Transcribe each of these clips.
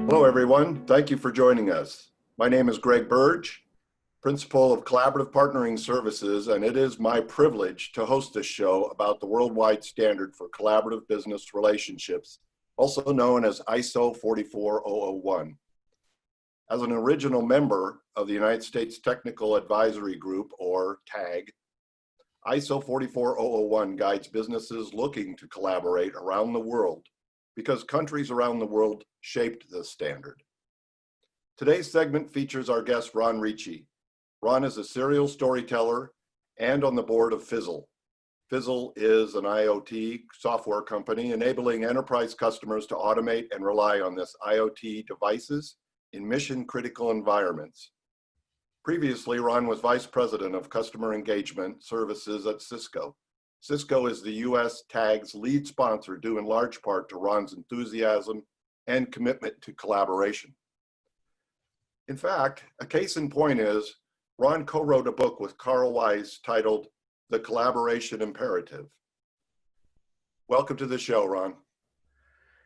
Hello, everyone. Thank you for joining us. My name is Greg Burge, Principal of Collaborative Partnering Services, and it is my privilege to host this show about the worldwide standard for collaborative business relationships, also known as ISO 44001. As an original member of the United States Technical Advisory Group, or TAG, ISO 44001 guides businesses looking to collaborate around the world because countries around the world shaped this standard. Today's segment features our guest, Ron Ricci. Ron is a serial storyteller and on the board of Fizzle. Fizzle is an IoT software company enabling enterprise customers to automate and rely on this IoT devices in mission-critical environments. Previously, Ron was Vice President of Customer Engagement Services at Cisco. Cisco is the US TAG's lead sponsor, due in large part to Ron's enthusiasm and commitment to collaboration. In fact, a case in point is Ron co-wrote a book with Carl Weiss titled The Collaboration Imperative. Welcome to the show, Ron.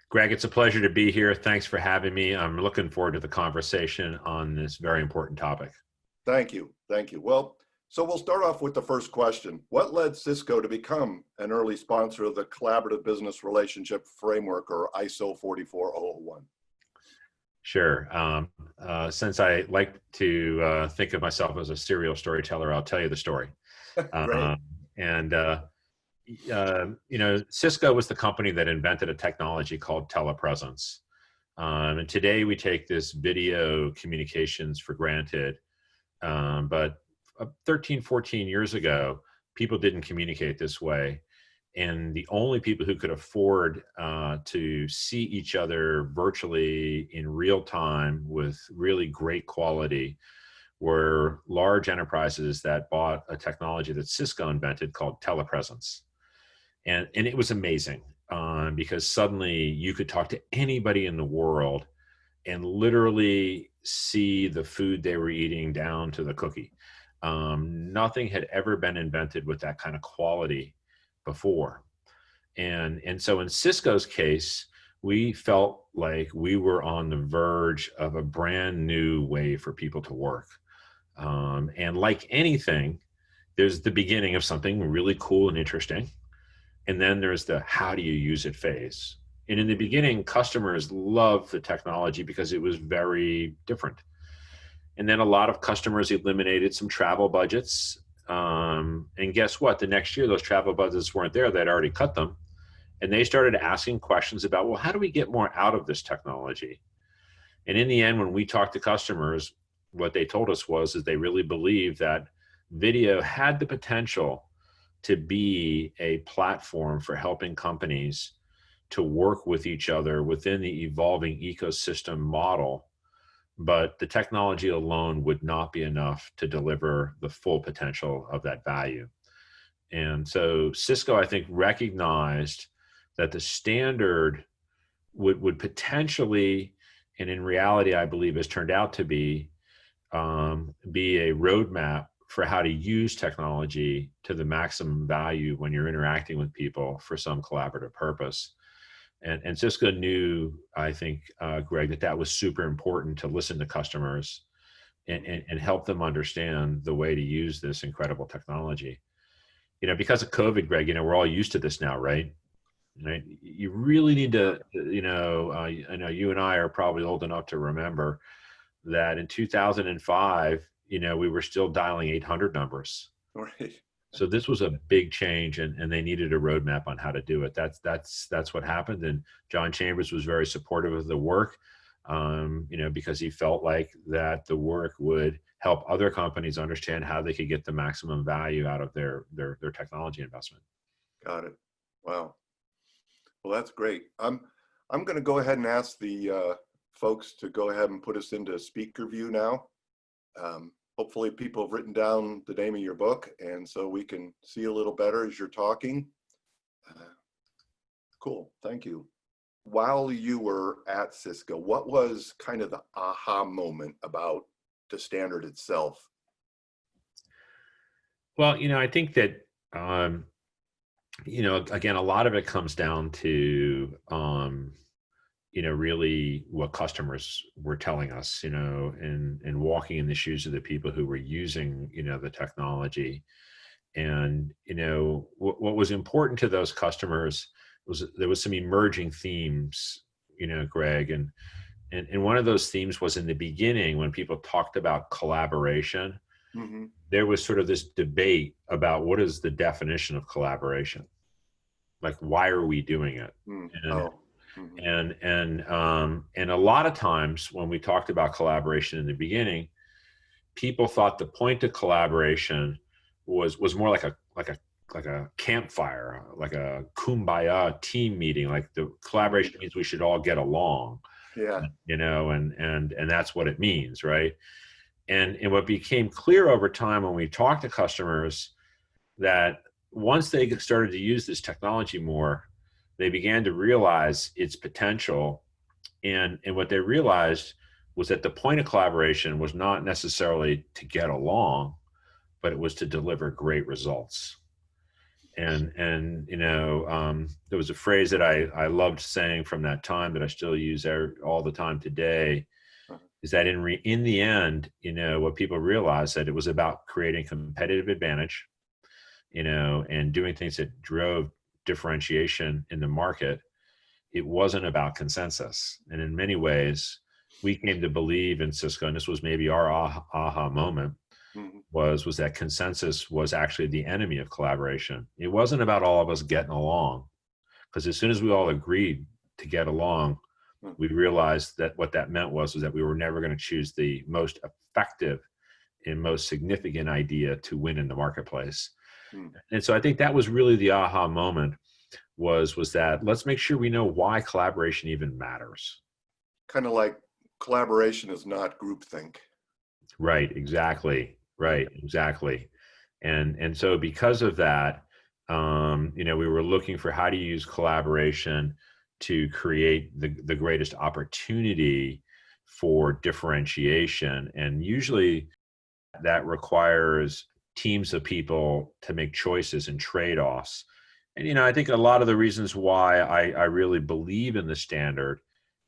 Greg, it's a pleasure to be here. Thanks for having me. I'm looking forward to the conversation on this very important topic. Thank you. Thank you. Well, so we'll start off with the first question. What led Cisco to become an early sponsor of the Collaborative Business Relationship Framework, or ISO 44001? Sure. Since I like to think of myself as a serial storyteller, I'll tell you the story. Great. Cisco was the company that invented a technology called telepresence. And today we take this video communications for granted. But 13, 14 years ago, people didn't communicate this way. And the only people who could afford to see each other virtually in real time with really great quality were large enterprises that bought a technology that Cisco invented called telepresence. And it was amazing because suddenly you could talk to anybody in the world and literally see the food they were eating down to the cookie. Nothing had ever been invented with that kind of quality before. And so in Cisco's case, we felt like we were on the verge of a brand new way for people to work. And like anything, there's the beginning of something really cool and interesting. And then there's the how do you use it phase. And in the beginning, customers loved the technology because it was very different. And then a lot of customers eliminated some travel budgets. And guess what? The next year, those travel budgets weren't there. They'd already cut them. And they started asking questions about, well, how do we get more out of this technology? And in the end, when we talked to customers, what they told us was that they really believed that video had the potential to be a platform for helping companies to work with each other within the evolving ecosystem model. But the technology alone would not be enough to deliver the full potential of that value. And so Cisco, I think, recognized that the standard would potentially, and in reality, I believe has turned out to be a roadmap for how to use technology to the maximum value when you're interacting with people for some collaborative purpose. And Cisco knew, I think, Greg, that was super important to listen to customers and help them understand the way to use this incredible technology. Because of COVID, Greg, we're all used to this now, right? Right? You really need to, I know you and I are probably old enough to remember that in 2005, we were still dialing 800 numbers. Right. So this was a big change, and they needed a roadmap on how to do it. That's what happened. And John Chambers was very supportive of the work, because he felt like that the work would help other companies understand how they could get the maximum value out of their technology investment. Got it. Wow. Well, that's great. I'm going to go ahead and ask the folks to go ahead and put us into speaker view now. Hopefully people have written down the name of your book, and so we can see a little better as you're talking. Cool, thank you. While you were at Cisco, what was kind of the aha moment about the standard itself? Well, I think that, again, a lot of it comes down to really what customers were telling us, and walking in the shoes of the people who were using, the technology. And, what was important to those customers was there was some emerging themes, Greg, and one of those themes was in the beginning when people talked about collaboration, Mm-hmm. there was sort of this debate about what is the definition of collaboration? Like, why are we doing it? Mm. And Oh. Mm-hmm. and a lot of times when we talked about collaboration in the beginning, people thought the point of collaboration was more like a campfire, like a kumbaya team meeting. Like the collaboration means we should all get along, Yeah. and that's what it means, right? And what became clear over time when we talked to customers, that once they started to use this technology more, they began to realize its potential. And what they realized was that the point of collaboration was not necessarily to get along, but it was to deliver great results. And there was a phrase that I loved saying from that time that I still use all the time today, Uh-huh. is that in the end, what people realized, that it was about creating competitive advantage, and doing things that drove differentiation in the market. It wasn't about consensus. And in many ways, we came to believe in Cisco, and this was maybe our aha moment, Mm-hmm. was that consensus was actually the enemy of collaboration. It wasn't about all of us getting along, because as soon as we all agreed to get along, we realized that what that meant was that we were never going to choose the most effective and most significant idea to win in the marketplace. Mm-hmm. And so I think that was really the aha moment, was that let's make sure we know why collaboration even matters. Kind of like collaboration is not groupthink. Right, exactly. Right, exactly. And so because of that, we were looking for how to use collaboration to create the greatest opportunity for differentiation. And usually that requires teams of people to make choices and trade-offs. And, I think a lot of the reasons why I really believe in the standard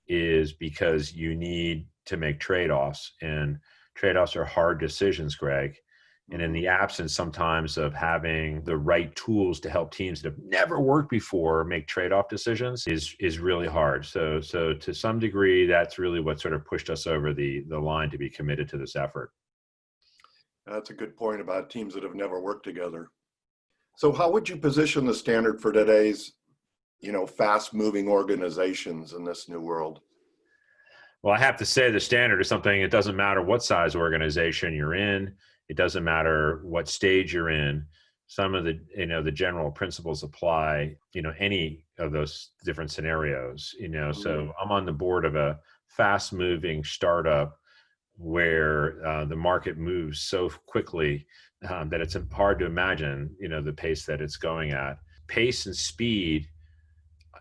is because you need to make trade-offs, and trade-offs are hard decisions, Greg. And in the absence sometimes of having the right tools to help teams that have never worked before make trade-off decisions is really hard. So to some degree, that's really what sort of pushed us over the line to be committed to this effort. That's a good point about teams that have never worked together. So how would you position the standard for today's, fast-moving organizations in this new world? Well, I have to say the standard is something, it doesn't matter what size organization you're in. It doesn't matter what stage you're in. Some of the general principles apply, any of those different scenarios, So I'm on the board of a fast moving startup where the market moves so quickly that it's hard to imagine, the pace that it's going at. Pace and speed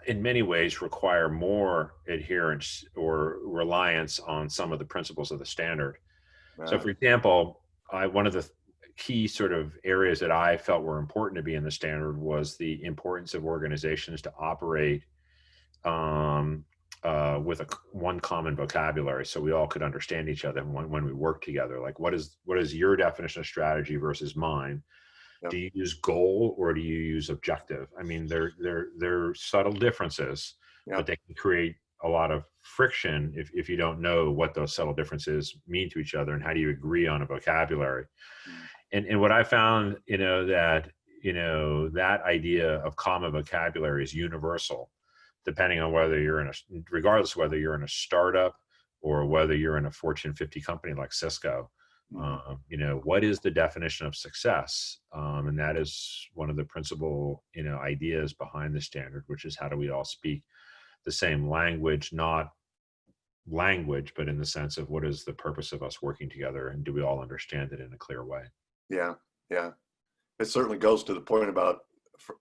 in many ways require more adherence or reliance on some of the principles of the standard. So for example, one of the key sort of areas that I felt were important to be in the standard was the importance of organizations to operate with one common vocabulary, so we all could understand each other when we work together. Like, what is your definition of strategy versus mine? Yep. Do you use goal or do you use objective? I mean, they're subtle differences, Yep. but they can create a lot of friction if you don't know what those subtle differences mean to each other and how do you agree on a vocabulary. And what I found, that idea of common vocabulary is universal, depending on regardless of whether you're in a startup or whether you're in a Fortune 50 company like Cisco. What is the definition of success? And that is one of the principal, ideas behind the standard, which is how do we all speak the same language, not language, but in the sense of what is the purpose of us working together, and do we all understand it in a clear way? Yeah. It certainly goes to the point about,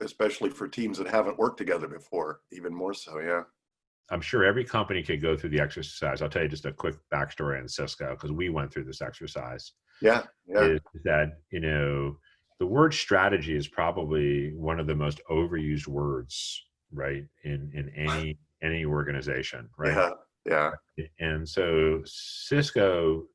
especially for teams that haven't worked together before, even more so. Yeah. I'm sure every company could go through the exercise. I'll tell you just a quick backstory on Cisco, because we went through this exercise. Yeah. Is that, the word strategy is probably one of the most overused words, right, in any organization, right? Yeah. Yeah. And so Cisco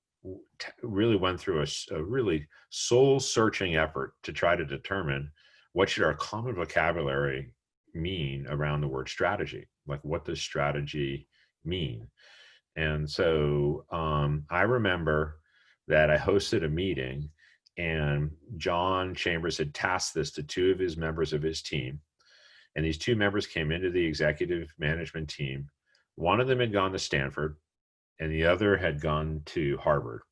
really went through a really soul-searching effort to try to determine what should our common vocabulary mean around the word strategy. Like, what does strategy mean? And so I remember that I hosted a meeting, and John Chambers had tasked this to two of his members of his team. And these two members came into the executive management team. One of them had gone to Stanford, and the other had gone to Harvard.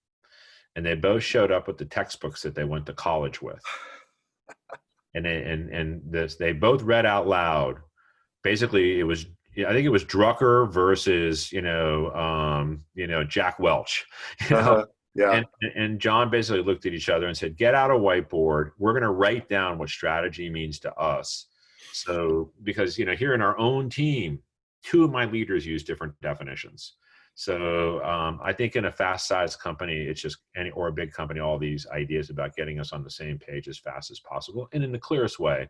And they both showed up with the textbooks that they went to college with. And they both read out loud. Basically, it was, I think it was Drucker versus Jack Welch. Yeah. And John basically looked at each other and said, "Get out a whiteboard. We're going to write down what strategy means to us." So, because here in our own team, two of my leaders use different definitions. So I think in a fast-sized company, it's just or a big company, all these ideas about getting us on the same page as fast as possible and in the clearest way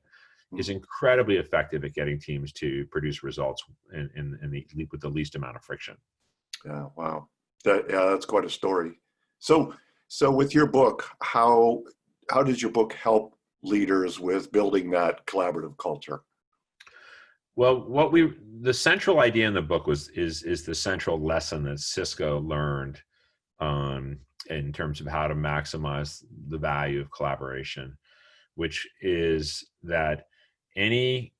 is incredibly effective at getting teams to produce results with the least amount of friction. Yeah. Wow. That's quite a story. So with your book, how does your book help leaders with building that collaborative culture? Well, the central idea in the book is the central lesson that Cisco learned in terms of how to maximize the value of collaboration, which is that any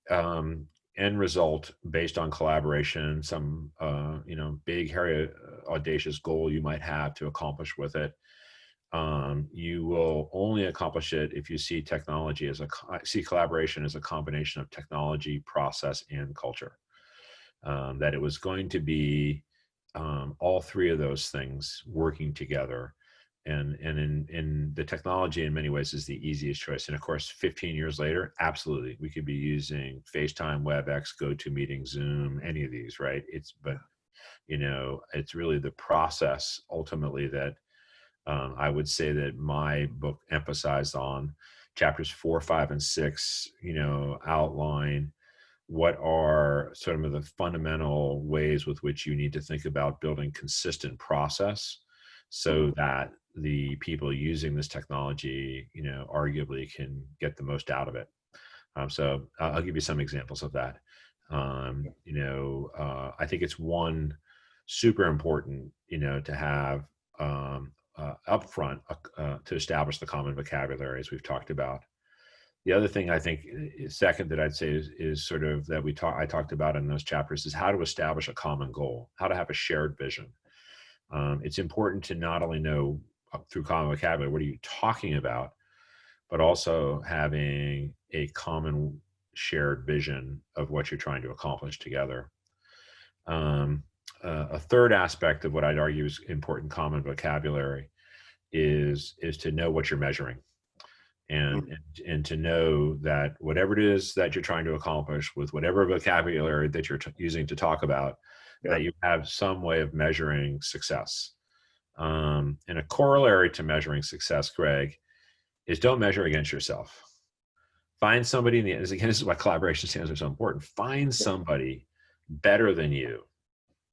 end result based on collaboration, some big, hairy, audacious goal you might have to accomplish with it, you will only accomplish it if you see collaboration as a combination of technology, process, and culture. That it was going to be all three of those things working together. And in the technology in many ways is the easiest choice. And of course, 15 years later, absolutely, we could be using FaceTime, WebEx, GoToMeeting, Zoom, any of these, right? It's really the process ultimately that I would say that my book emphasized on. Chapters 4, 5, and 6, outline what are sort of the fundamental ways with which you need to think about building consistent process so that the people using this technology, arguably can get the most out of it. So I'll give you some examples of that. I think it's one super important, to have upfront to establish the common vocabulary, as we've talked about. The other thing I think second that I'd say is sort of that I talked about in those chapters is how to establish a common goal, how to have a shared vision. It's important to not only know through common vocabulary, what are you talking about, but also having a common shared vision of what you're trying to accomplish together. A third aspect of what I'd argue is important common vocabulary is to know what you're measuring. And to know that whatever it is that you're trying to accomplish with whatever vocabulary that you're using to talk about, that you have some way of measuring success. And a corollary to measuring success, Greg, is don't measure against yourself. Find somebody, this is why collaboration standards are so important. Find somebody better than you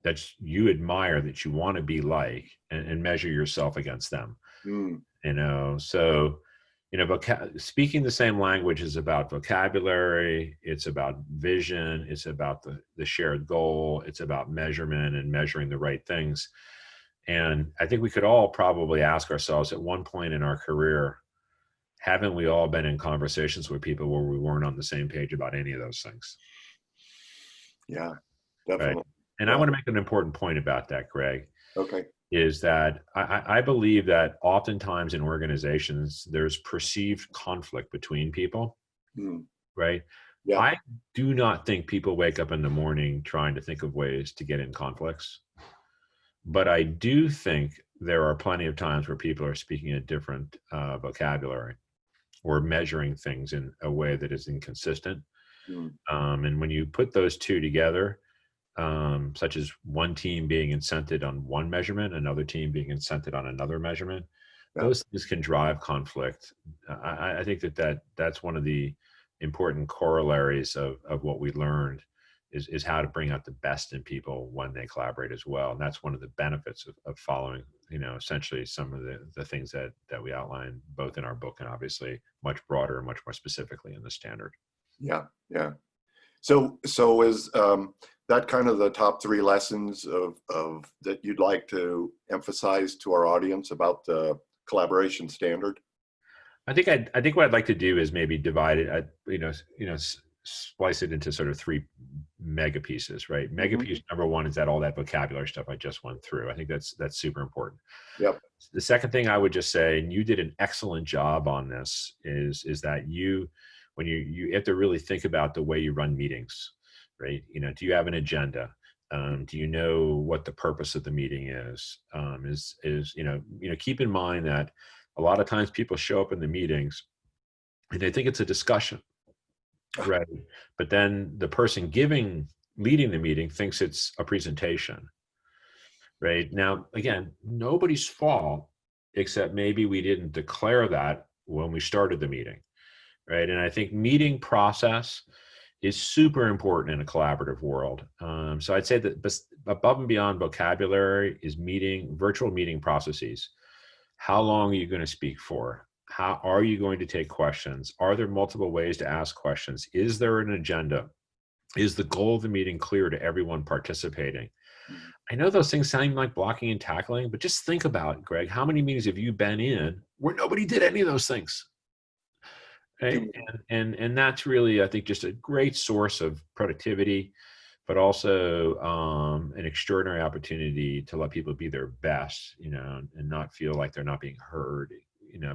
that you admire, that you want to be like, and measure yourself against them. So speaking the same language is about vocabulary, it's about vision, it's about the shared goal, it's about measurement and measuring the right things. And I think we could all probably ask ourselves at one point in our career, haven't we all been in conversations with people where we weren't on the same page about any of those things? Yeah, definitely. Right? And I want to make an important point about that, Greg. Okay. Is that I believe that oftentimes in organizations, there's perceived conflict between people, right? Yeah. I do not think people wake up in the morning trying to think of ways to get in conflicts. But I do think there are plenty of times where people are speaking a different vocabulary or measuring things in a way that is inconsistent. And when you put those two together, such as one team being incented on one measurement, another team being incented on another measurement, those things can drive conflict. I think that's one of the important corollaries of what we learned is how to bring out the best in people when they collaborate as well. And that's one of the benefits of following, essentially some of the things that we outline both in our book and obviously much broader and much more specifically in the standard. Yeah, yeah. So is that kind of the top 3 lessons of that you'd like to emphasize to our audience about the collaboration standard? I think what I'd like to do is maybe divide it, splice it into sort of 3 mega pieces, right? Mega Mm-hmm. piece number 1 is that all that vocabulary stuff I just went through. I think that's super important. Yep. The second thing I would just say, and you did an excellent job on this, is that when you have to really think about the way you run meetings, right? Do you have an agenda? Do you know what the purpose of the meeting is? Keep in mind that a lot of times people show up in the meetings and they think it's a discussion, right? But then the person leading the meeting thinks it's a presentation, right? Now, again, nobody's fault except maybe we didn't declare that when we started the meeting, right? And I think meeting process is super important in a collaborative world. So I'd say that above and beyond vocabulary is virtual meeting processes. How long are you going to speak for? How are you going to take questions? Are there multiple ways to ask questions? Is there an agenda? Is the goal of the meeting clear to everyone participating? I know those things sound like blocking and tackling, but just think about it, Greg. How many meetings have you been in where nobody did any of those things? Right? And that's really, I think, just a great source of productivity, but also an extraordinary opportunity to let people be their best, and not feel like they're not being heard,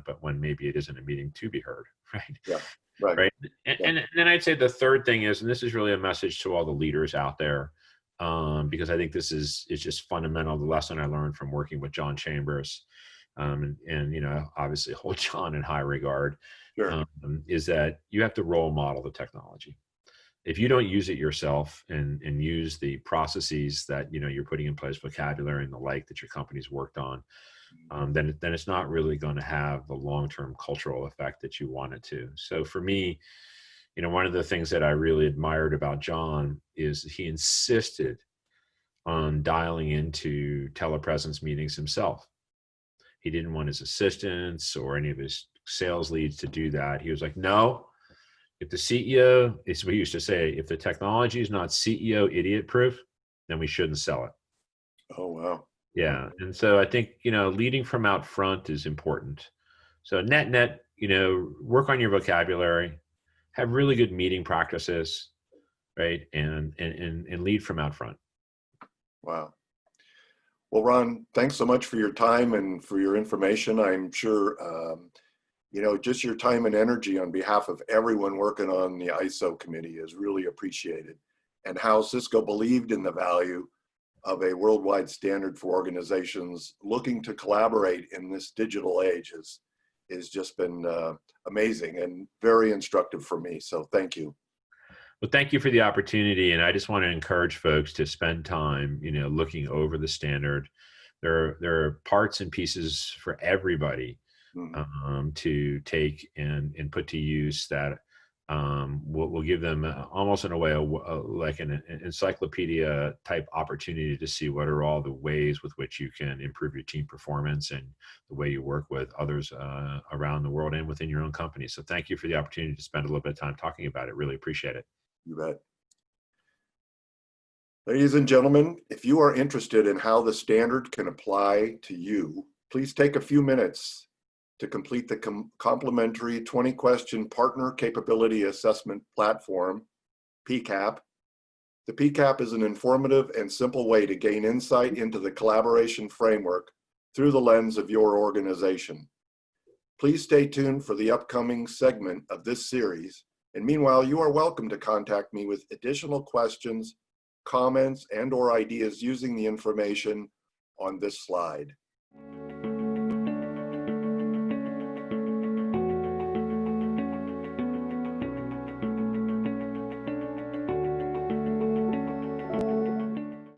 but when maybe it isn't a meeting to be heard, right? Yeah, right. Right. And then I'd say the third thing is, and this is really a message to all the leaders out there, because I think this is just fundamental. The lesson I learned from working with John Chambers, and obviously hold John in high regard, Sure. is that you have to role model the technology. If you don't use it yourself and use the processes that you're putting in place, vocabulary and the like that your company's worked on, then it's not really going to have the long-term cultural effect that you want it to. So for me, one of the things that I really admired about John is he insisted on dialing into telepresence meetings himself. He didn't want his assistants or any of his sales leads to do that. He was like, no, if the CEO, it's what we used to say, if the technology is not CEO idiot proof, then we shouldn't sell it. Oh, wow. Yeah. And so I think, leading from out front is important. So net, work on your vocabulary, have really good meeting practices, right? And lead from out front. Wow. Well, Ron, thanks so much for your time and for your information. I'm sure, just your time and energy on behalf of everyone working on the ISO committee is really appreciated. And how Cisco believed in the value of a worldwide standard for organizations looking to collaborate in this digital age is just been amazing and very instructive for me. So thank you. Well, thank you for the opportunity. And I just want to encourage folks to spend time, looking over the standard. There are parts and pieces for everybody to take and put to use that will give them almost in a way like an encyclopedia type opportunity to see what are all the ways with which you can improve your team performance and the way you work with others around the world and within your own company. So thank you for the opportunity to spend a little bit of time talking about it. Really appreciate it. You bet. Ladies and gentlemen, if you are interested in how the standard can apply to you, please take a few minutes to complete the complimentary 20-question Partner Capability Assessment Platform, PCAP. The PCAP is an informative and simple way to gain insight into the collaboration framework through the lens of your organization. Please stay tuned for the upcoming segment of this series. And meanwhile, you are welcome to contact me with additional questions, comments, and/or ideas using the information on this slide.